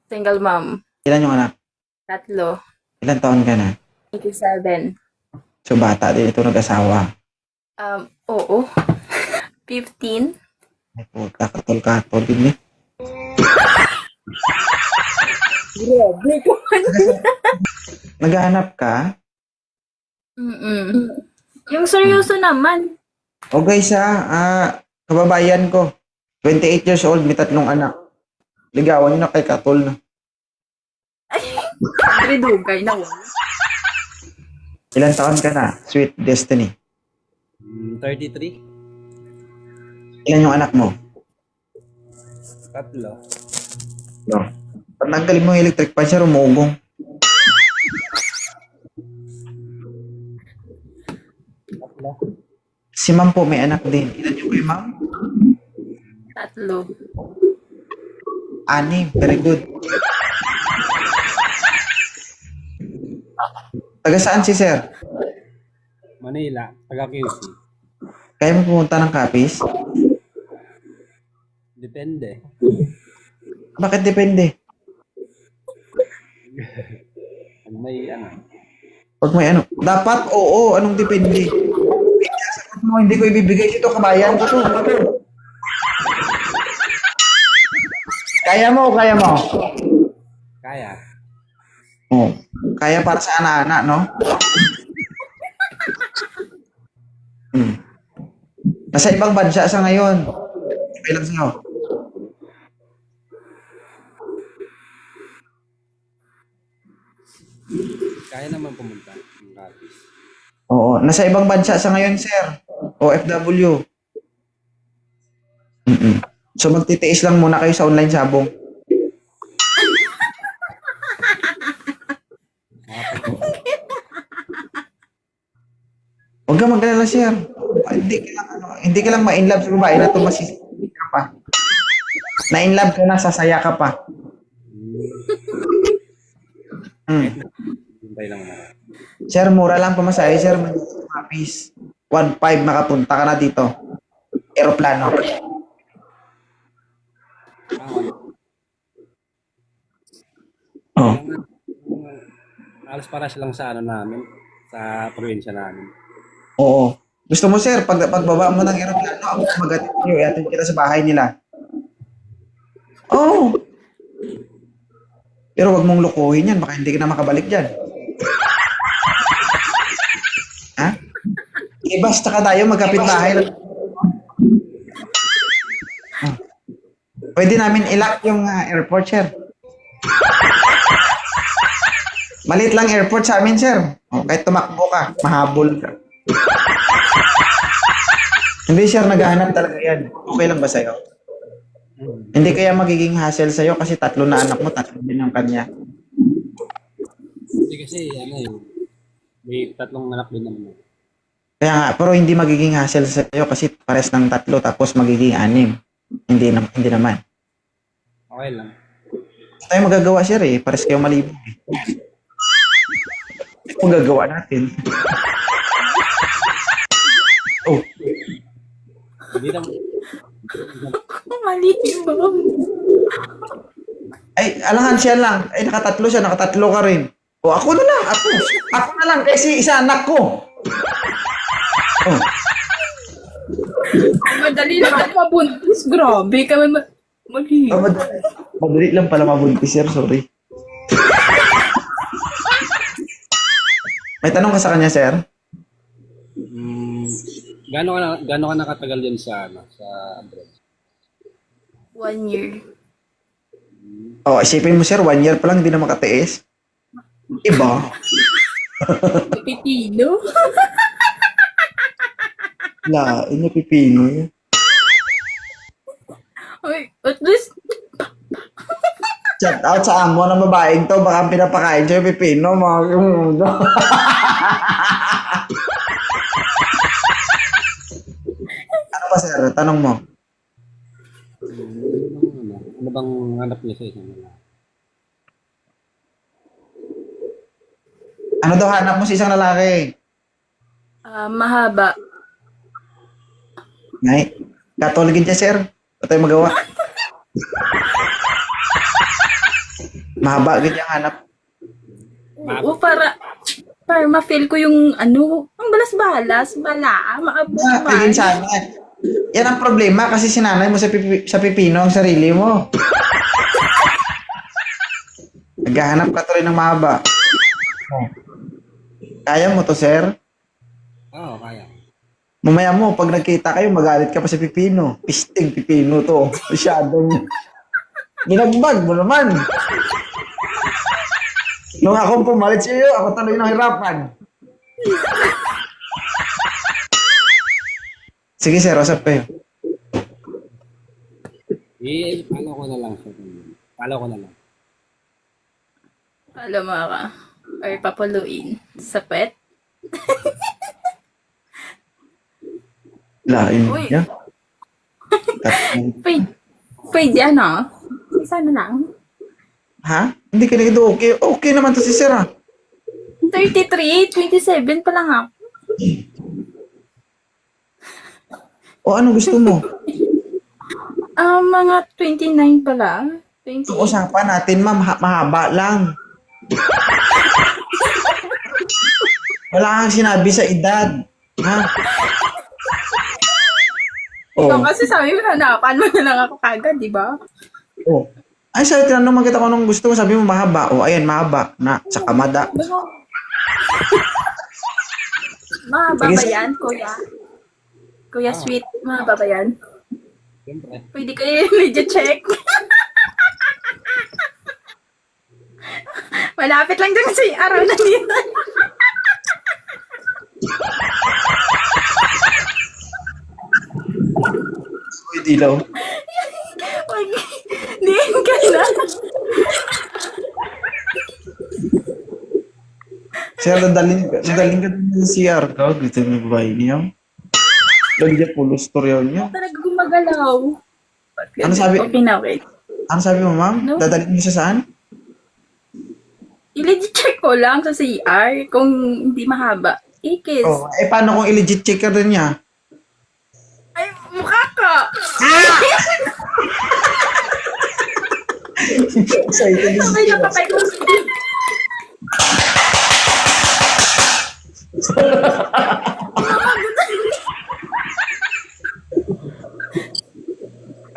Single mom. Ilan yung anak? 3. Ilan taon ka na? 87. So, bata din ito nag-asawa. Oo. 15. Ay, puta, katol-katol din eh. Grabe ko. Naghahanap ka? Yung seryoso naman. O guys kababayan ko. 28 years old, may 3 anak. Ligawan nyo na kay Katol na. Dugay na wala. Ilan taon ka na? Sweet Destiny. 33? Ilan yung anak mo? 3. No. Pag nanggalin mo yung electric fan siya, rumugong. Si ma'am po may anak din. Ilan yung kay ma'am? 3. 6. Very good. Taga saan si sir? Manila, taga QC. Kaya mo pumunta ng Capiz? Depende. Bakit depende? Pag may Pag may ano. Dapat, oo. Anong depende? Sagot mo, hindi ko ibibigay dito. Kabayan ko to. Kaya mo o kaya mo? kaya. Oo. Kaya para sa anak-anak, no? Nasa ibang bansa sa ngayon. Okay lang sa'yo. Kaya naman pumunta ng Capiz. Oo. Nasa ibang bansa sa ngayon, sir. OFW. So magtitiis lang muna kayo sa online sabong. Huwag ka mag-alala, sir. Hindi ka lang ma-inlove sa babae na ito, masisisi ka pa. Na-inlove ka na, sasaya ka pa. Hintay lang na. Sir, mura lang pamasahe, sir. Mapis. 1.5 makapunta ka na dito. Aeroplano. Oh. Alas para lang sa namin, sa probinsya namin. Oo. Gusto mo, sir, pagbaba mo ng aeroplano, ako magatid niyo, iatid kita sa bahay nila. Oo. Pero wag mong lukuhin yan, baka hindi ka na makabalik dyan. Ha? Eh, basta ka tayo, magkapit bahay. Pwede namin ilock yung airport, sir. Maliit lang airport sa amin, sir. O, kahit tumakbo ka, mahabol ka. Hindi, sir, naghahanap talaga yan. Okay lang ba sa'yo? Hindi kaya magiging hassle sa'yo kasi 3 na anak mo, 3 din ang kanya. Hindi kasi, may 3 anak din naman. Kaya nga, pero hindi magiging hassle sa'yo kasi pares ng 3 tapos magiging 6. Hindi naman. Okay lang. Tayo magagawa, sir, eh. Pares kayo malibog, eh. Kung gagawa natin. Oh, Hindi naman. Mali ba? ay, alangan siya lang. Ay, nakatatlo siya, nakatatlo ka rin. O, ako na lang, ako. Ako na lang, kasi isa anak ko. Oh, Madali lang ako mabuntis. Grabe ka mali. madali lang pala mabuntis, sir. Sorry. May tanong ka sa kanya, sir? Gaano ka nakatagal din sa abroad? 1 year. Oh, isipin mo, sir, 1 year pa lang, hindi na makatiis. Iba. Pipino. Lain niya pipino yun. Ay, at least, Shout out sa amo ng babaeng to, baka pinapakain siya yung pipino, mga Ano pa, sir? Tanong mo. Ano bang hanap niya sa isang lalaki? Ano daw hanap mo sa isang lalaki? mahaba. Ngay, katoligin siya, sir. Ano tayo magawa? Mahaba, ganyan hanap. Oo, para ma-feel ko yung ano, ang balas-balas, bala, maabot Ayun man. sana. Yan ang problema kasi sinanay mo sa pipino ang sarili mo. Naghahanap ka tuloy ng mahaba. Oh. Kaya mo to, sir? Oo, kaya. Mamaya mo, pag nagkita kayo, magalit ka pa sa pipino. Pisting pipino to. Masyadong binagbag mo naman. Nung akong pumalit sa iyo, ako tuloy nahirapan. Sige, sir, usap kayo. Follow ko na lang siya. Follow ko na lang. Alam mo ka, or papaluin sa pet. Lain Uy. niya. Pwede ano? Isa na lang. Ha? Hindi ka na ito okay. Okay naman to si sir, ha? 33, 27 pa lang ako. O ano gusto mo? Mga 29 pala. Ito usapan natin, ma'am, mahaba lang. Wala kang sinabi sa edad. Ha? Ikaw Oh. kasi sabi mo, hanapan mo na lang ako kagad, di ba? Oh. Ay, sabi, tinanong man kita kung anong gusto mo. Sabi mo, mahaba. O, ayan, mahaba. Na, sa kamada. Mahaba Sige, ba sir. yan, kuya? Kuya Sweet, mahaba ba yan? Siyempre. Pwede kayo medyo check. Malapit lang dyan sa araw na nito. Uy, dilaw. Wag, diin ka na. Sir, dadalhin ka din sa CR. Kau, gusto mo babae niya. Lagyan po, storya niya. Talaga gumagalaw. Ano sabi? Okay na, okay. Ano sabi mo, ma'am? No. Dadalhin mo siya saan? I-legit check ko lang sa CR kung hindi mahaba. Ikis. Oh, paano kung i-legit checker din niya? Ay, mukha ka. Excited din Sabay na siya. patay ko.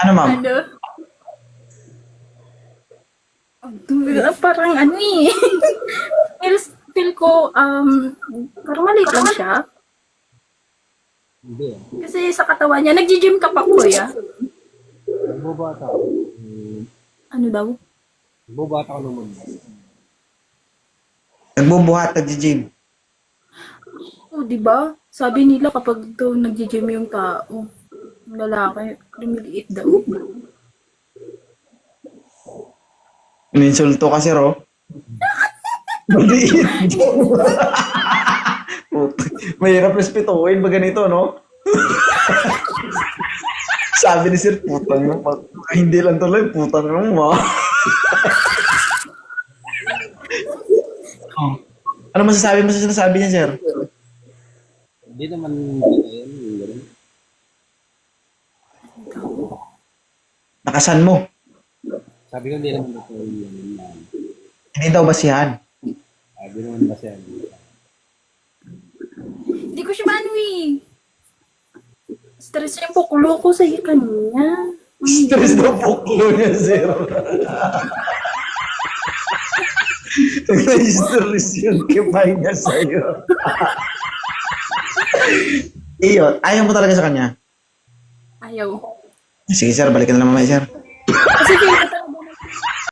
Ano, ma'am? Ano? Parang ano eh. feel ko, parang maliit lang siya. Hindi. Kasi sa katawan niya, nag-gym ka pa, kuya. Nagbubata ako. Ano daw? Nagbubata ako ng mundo. Nagbubuhat at gym. Oh, di ba? Sabi nila kapag daw nag-gym yung tao, yung lalaki, lumiliit daw. Ininsulto ka, sir, oh. Maliit. Mahirap respetuhin ba ganito, no? Sabi ni sir, putang mo. Hindi lang tuloy, putang mo, ma. Oh. Ano masasabi mo sa sinasabi niya, sir? Hindi naman yun. Ganun. Nakasan mo. Sabi ko hindi naman ito yun. Hindi daw basihan. Sabi naman ba siya? Hindi ko siya maano eh. Stress yung pukulo ko sa kanya. Stress daw puklo niya, sir. Na-stress yung kipay niya sa'yo. Iyo, ayaw mo talaga sa kanya? Ayaw. Sige, sir, balikan na lang mamaya, sir. Kasi feel ko